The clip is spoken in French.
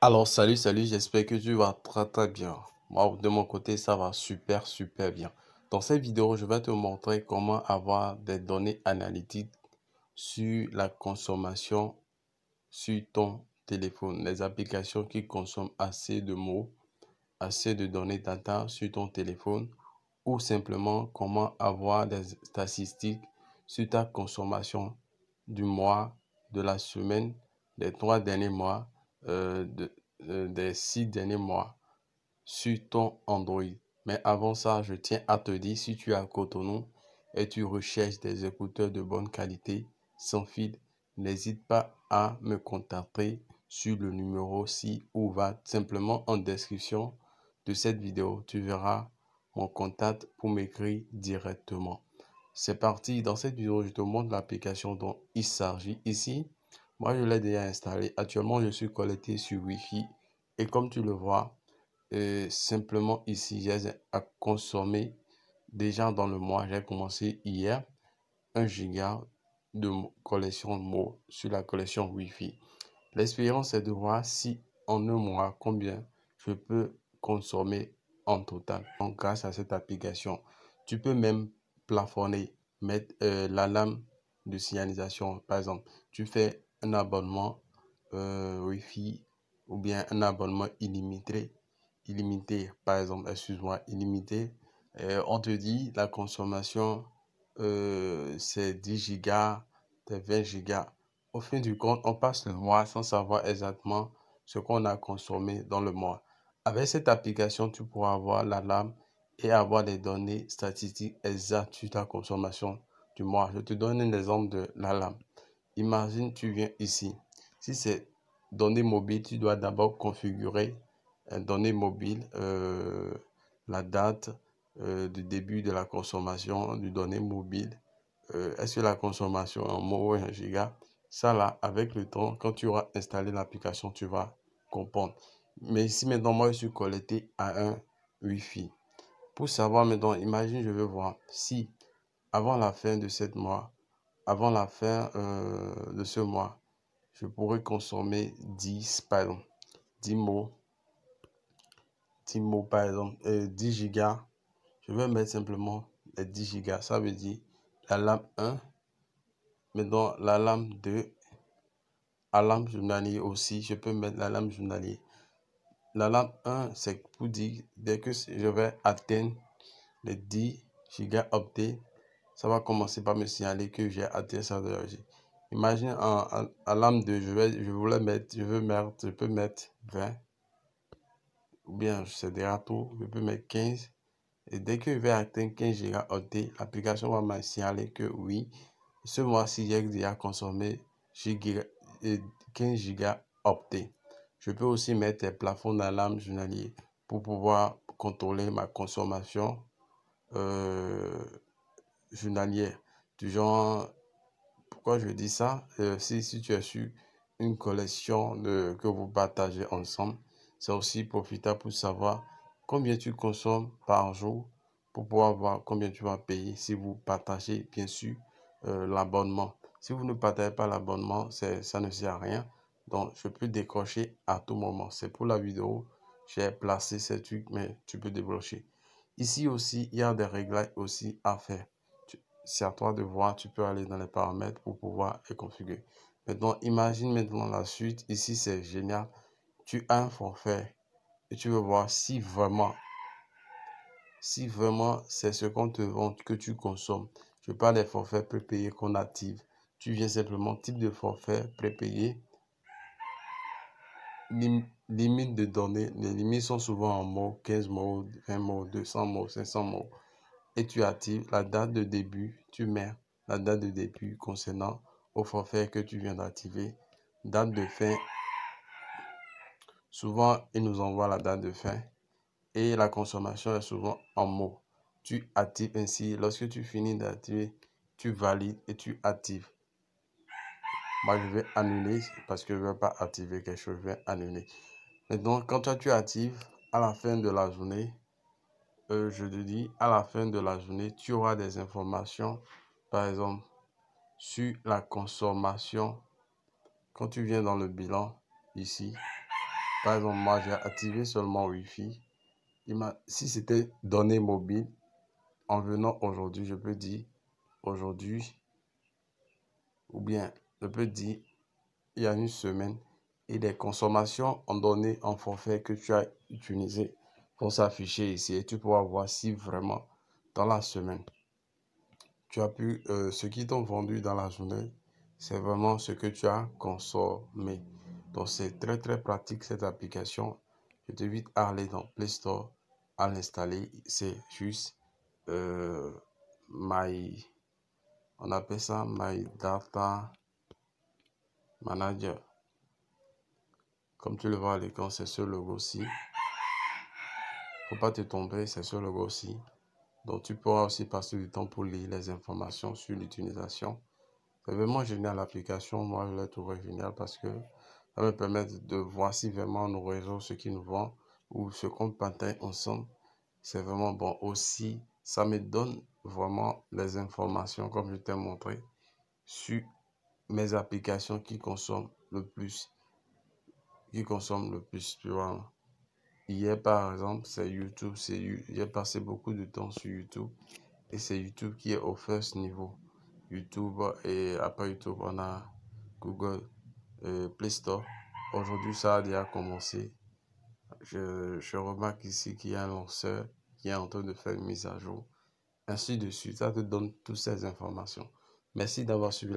Alors, salut, j'espère que tu vas très bien. Moi, de mon côté, ça va super bien. Dans cette vidéo, je vais te montrer comment avoir des données analytiques sur la consommation sur ton téléphone. Les applications qui consomment assez de mots, assez de données data sur ton téléphone, ou simplement comment avoir des statistiques sur ta consommation du mois, de la semaine, des 3 derniers mois, des 6 derniers mois sur ton Android. Mais avant ça, je tiens à te dire, si tu es à Cotonou et tu recherches des écouteurs de bonne qualité, sans fil, n'hésite pas à me contacter sur le numéro-ci ou va simplement en description de cette vidéo. Tu verras mon contact pour m'écrire directement. C'est parti, dans cette vidéo, je te montre l'application dont il s'agit ici. Moi, je l'ai déjà installé. Actuellement, je suis connecté sur Wi-Fi et comme tu le vois, simplement ici, j'ai à consommer déjà dans le mois. J'ai commencé hier 1 giga de collection de mots sur la collection Wi-Fi. L'expérience est de voir si en un mois, combien je peux consommer en total. Donc, grâce à cette application, tu peux même plafonner, mettre l'alarme de signalisation. Par exemple, tu fais un abonnement Wi-Fi ou bien un abonnement illimité, par exemple, excuse-moi, illimité. On te dit la consommation, c'est 10 gigas, c'est 20 gigas. Au fin du compte, on passe le mois sans savoir exactement ce qu'on a consommé dans le mois. Avec cette application, tu pourras avoir l'alarme et avoir les données statistiques exactes sur ta consommation du mois. Je te donne un exemple de l'alarme. Imagine, tu viens ici. Si c'est données mobiles, tu dois d'abord configurer données mobiles, la date du début de la consommation du données mobile. Est-ce que la consommation en mots est 1 giga? Ça là, avec le temps, quand tu auras installé l'application, tu vas comprendre. Mais ici maintenant, moi, je suis connecté à un Wi-Fi. Pour savoir maintenant, imagine, je veux voir si avant la fin de cette mois, avant la fin de ce mois, je pourrais consommer 10, pardon, 10 mots, 10 mots par exemple, 10 gigas. Je vais mettre simplement les 10 gigas. Ça veut dire la lame 1, maintenant la lame 2, alarme journalier aussi. Je peux mettre l'alarme journalier. L'alarme 1, c'est pour dire dès que je vais atteindre les 10 gigas update, ça va commencer par me signaler que j'ai atteint ça de l'énergie. Imagine en alarme 2, je peux mettre 20, ou bien c'est déjà tout, je peux mettre 15. Et dès que je vais atteindre 15 gigas update, l'application va me signaler que oui, ce mois-ci, j'ai déjà consommé 15 gigas update. Je peux aussi mettre un plafond d'alarme journalier pour pouvoir contrôler ma consommation journalière. Du genre, pourquoi je dis ça? Si tu as su une collection que vous partagez ensemble, c'est aussi profitable pour savoir combien tu consommes par jour pour pouvoir voir combien tu vas payer si vous partagez bien sûr l'abonnement. Si vous ne partagez pas l'abonnement, ça ne sert à rien. Donc, je peux décrocher à tout moment. C'est pour la vidéo. J'ai placé ces trucs, mais tu peux débloquer. Ici aussi, il y a des réglages aussi à faire. C'est à toi de voir, tu peux aller dans les paramètres pour pouvoir les configurer. Maintenant, imagine maintenant la suite. Ici, c'est génial. Tu as un forfait et tu veux voir si vraiment c'est ce qu'on te vend que tu consommes. Je parle des forfaits prépayés qu'on active. Tu viens simplement type de forfait prépayé. Limite de données. Les limites sont souvent en mots, 15 mots, 20 mots, 200 mots, 500 mots. Et tu actives la date de début. Tu mets la date de début concernant au forfait que tu viens d'activer. Date de fin. Souvent, il nous envoie la date de fin. Et la consommation est souvent en mots. Tu actives ainsi. Lorsque tu finis d'activer, tu valides et tu actives. Moi, je vais annuler parce que je ne vais pas activer quelque chose. Je vais annuler. Maintenant, quand toi, tu actives à la fin de la journée, je te dis, à la fin de la journée, tu auras des informations, par exemple, sur la consommation. Quand tu viens dans le bilan, ici, Par exemple, moi, j'ai activé seulement Wi-Fi. Si c'était données mobiles, en venant aujourd'hui, je peux dire aujourd'hui, ou bien je peux dire il y a une semaine, et des consommations en données en forfait que tu as utilisé vont s'afficher ici et tu pourras voir si vraiment dans la semaine tu as pu, ce qu'ils t'ont vendu dans la journée, c'est vraiment ce que tu as consommé. Donc c'est très très pratique cette application. Je t'invite à aller dans Play Store, à l'installer. C'est juste on appelle ça My Data Manager. Comme tu le vois à l'écran, c'est ce logo-ci. Faut pas te tromper, c'est ce logo-ci. Donc tu pourras aussi passer du temps pour lire les informations sur l'utilisation. C'est vraiment génial l'application. Moi, je l'ai trouvé génial parce que ça me permet de voir si vraiment nos réseaux, ce qu'ils nous vendent ou ce qu'on partage ensemble, c'est vraiment bon. Aussi, ça me donne vraiment les informations, comme je t'ai montré, sur mes applications qui consomment le plus. Tu vois. Hier, par exemple, c'est YouTube. J'ai passé beaucoup de temps sur YouTube et c'est YouTube qui est au first niveau. YouTube et après YouTube, on a Google Play Store. Aujourd'hui, ça a déjà commencé. Je remarque ici qu'il y a un lanceur qui est en train de faire une mise à jour. Ainsi de suite, ça te donne toutes ces informations. Merci d'avoir suivi